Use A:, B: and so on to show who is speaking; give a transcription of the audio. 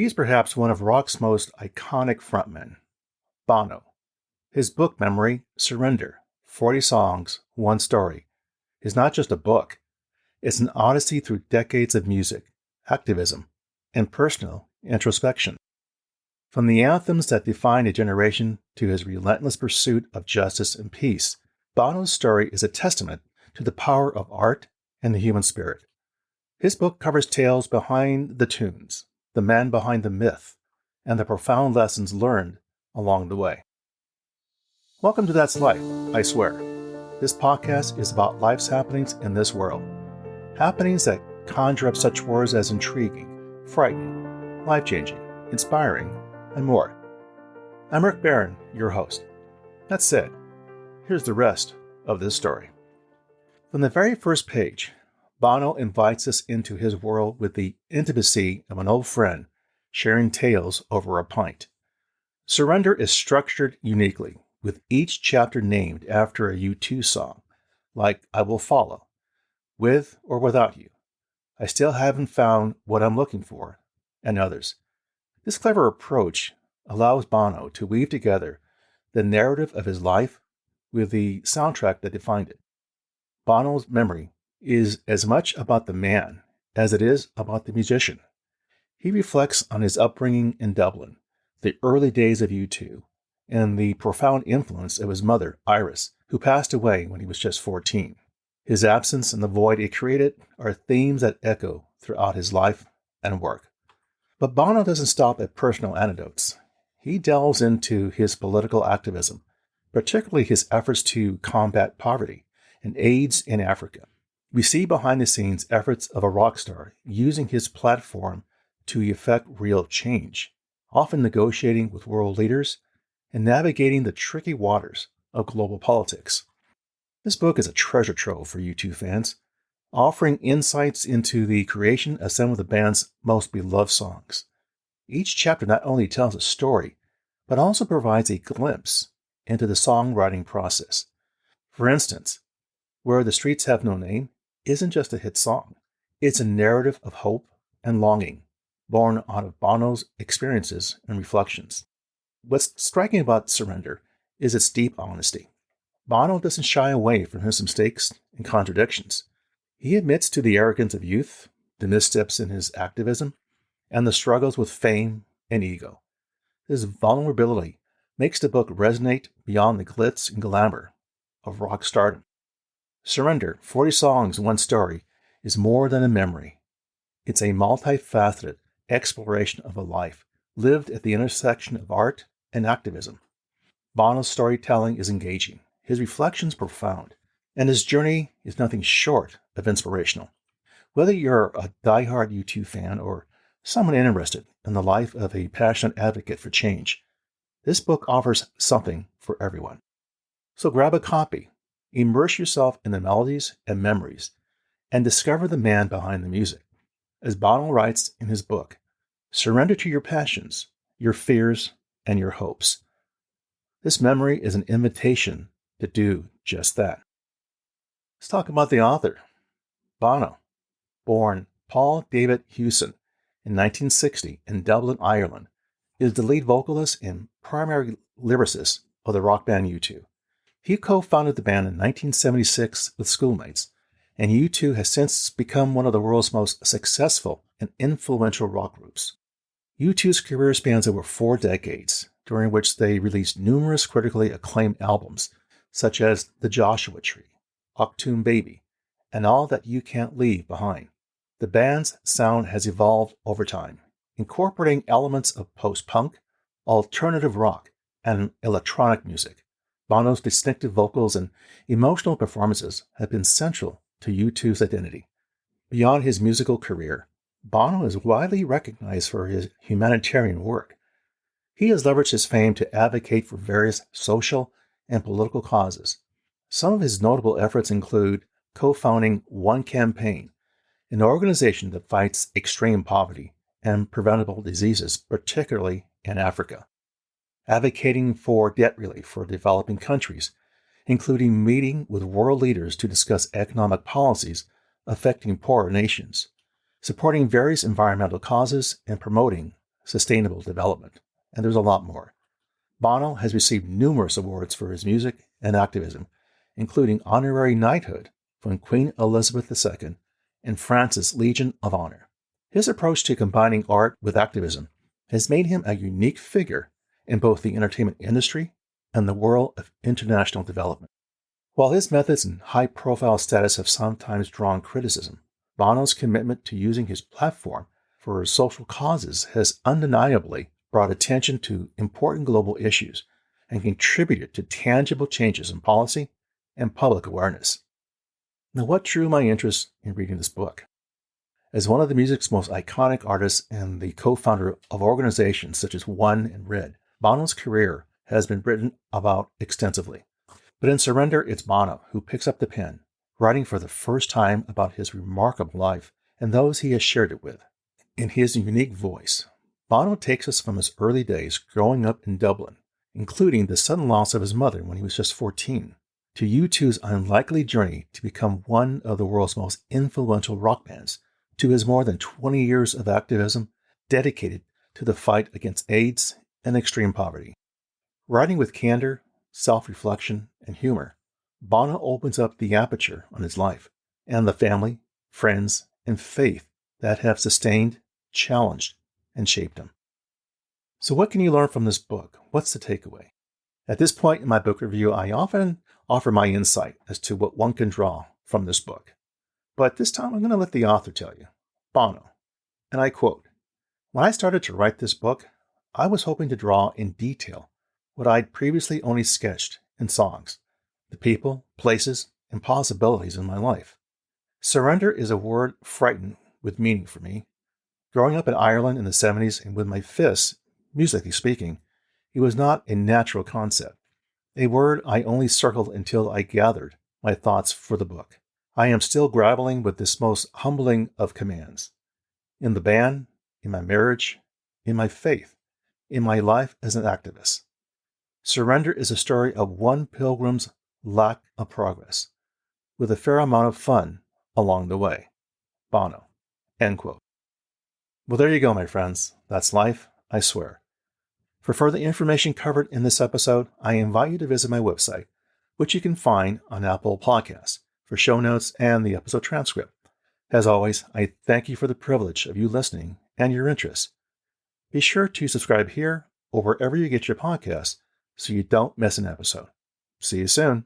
A: He's perhaps one of rock's most iconic frontmen, Bono. His book memoir, Surrender, 40 Songs, One Story, is not just a book. It's an odyssey through decades of music, activism, and personal introspection. From the anthems that defined a generation to his relentless pursuit of justice and peace, Bono's story is a testament to the power of art and the human spirit. His book covers tales behind the tunes, the man behind the myth, and the profound lessons learned along the way. Welcome to That's Life, I swear. This podcast is about life's happenings in this world. Happenings that conjure up such words as intriguing, frightening, life-changing, inspiring, and more. I'm Rick Barron, your host. That said, here's the rest of this story. From the very first page, Bono invites us into his world with the intimacy of an old friend sharing tales over a pint. Surrender is structured uniquely, with each chapter named after a U2 song, like I Will Follow, With or Without You, I Still Haven't Found What I'm Looking For, and others. This clever approach allows Bono to weave together the narrative of his life with the soundtrack that defined it. Bono's memory is as much about the man as it is about the musician. He reflects on his upbringing in Dublin, the early days of U2, and the profound influence of his mother, Iris, who passed away when he was just 14. His absence and the void it created are themes that echo throughout his life and work. But Bono doesn't stop at personal anecdotes. He delves into his political activism, particularly his efforts to combat poverty and AIDS in Africa. We see behind-the-scenes efforts of a rock star using his platform to effect real change, often negotiating with world leaders and navigating the tricky waters of global politics. This book is a treasure trove for U2 fans, offering insights into the creation of some of the band's most beloved songs. Each chapter not only tells a story, but also provides a glimpse into the songwriting process. For instance, Where the Streets Have No Name isn't just a hit song. It's a narrative of hope and longing, born out of Bono's experiences and reflections. What's striking about Surrender is its deep honesty. Bono doesn't shy away from his mistakes and contradictions. He admits to the arrogance of youth, the missteps in his activism, and the struggles with fame and ego. This vulnerability makes the book resonate beyond the glitz and glamour of rock stardom. Surrender, 40 Songs, One Story, is more than a memory. It's a multifaceted exploration of a life lived at the intersection of art and activism. Bono's storytelling is engaging, his reflections profound, and his journey is nothing short of inspirational. Whether you're a diehard U2 fan or someone interested in the life of a passionate advocate for change, this book offers something for everyone. So grab a copy, immerse yourself in the melodies and memories, and discover the man behind the music. As Bono writes in his book, surrender to your passions, your fears, and your hopes. This memory is an invitation to do just that. Let's talk about the author. Bono, born Paul David Hewson in 1960 in Dublin, Ireland, is the lead vocalist and primary lyricist of the rock band U2. He co-founded the band in 1976 with schoolmates, and U2 has since become one of the world's most successful and influential rock groups. U2's career spans over 4 decades, during which they released numerous critically acclaimed albums, such as The Joshua Tree, Achtung Baby, and All That You Can't Leave Behind. The band's sound has evolved over time, incorporating elements of post-punk, alternative rock, and electronic music. Bono's distinctive vocals and emotional performances have been central to U2's identity. Beyond his musical career, Bono is widely recognized for his humanitarian work. He has leveraged his fame to advocate for various social and political causes. Some of his notable efforts include co-founding One Campaign, an organization that fights extreme poverty and preventable diseases, particularly in Africa, advocating for debt relief for developing countries, including meeting with world leaders to discuss economic policies affecting poorer nations, supporting various environmental causes, and promoting sustainable development, and there's a lot more. Bono has received numerous awards for his music and activism, including honorary knighthood from Queen Elizabeth II and France's Legion of Honor. His approach to combining art with activism has made him a unique figure in both the entertainment industry and the world of international development. While his methods and high-profile status have sometimes drawn criticism, Bono's commitment to using his platform for social causes has undeniably brought attention to important global issues and contributed to tangible changes in policy and public awareness. Now, what drew my interest in reading this book? As one of the music's most iconic artists and the co-founder of organizations such as One and Red, Bono's career has been written about extensively. But in Surrender, it's Bono who picks up the pen, writing for the first time about his remarkable life and those he has shared it with. In his unique voice, Bono takes us from his early days growing up in Dublin, including the sudden loss of his mother when he was just 14, to U2's unlikely journey to become one of the world's most influential rock bands, to his more than 20 years of activism dedicated to the fight against AIDS and extreme poverty. Writing with candor, self-reflection, and humor, Bono opens up the aperture on his life and the family, friends, and faith that have sustained, challenged, and shaped him. So what can you learn from this book? What's the takeaway? At this point in my book review, I often offer my insight as to what one can draw from this book. But this time I'm going to let the author tell you, Bono. And I quote, "When I started to write this book, I was hoping to draw in detail what I'd previously only sketched in songs, the people, places, and possibilities in my life. Surrender is a word fraught with meaning for me. Growing up in Ireland in the 70s and with my fists, musically speaking, it was not a natural concept, a word I only circled until I gathered my thoughts for the book. I am still grappling with this most humbling of commands. In the band, in my marriage, in my faith, in my life as an activist. Surrender is a story of one pilgrim's lack of progress, with a fair amount of fun along the way. Bono." End quote. Well, there you go, my friends. That's life, I swear. For further information covered in this episode, I invite you to visit my website, which you can find on Apple Podcasts, for show notes and the episode transcript. As always, I thank you for the privilege of you listening and your interest. Be sure to subscribe here or wherever you get your podcasts so you don't miss an episode. See you soon.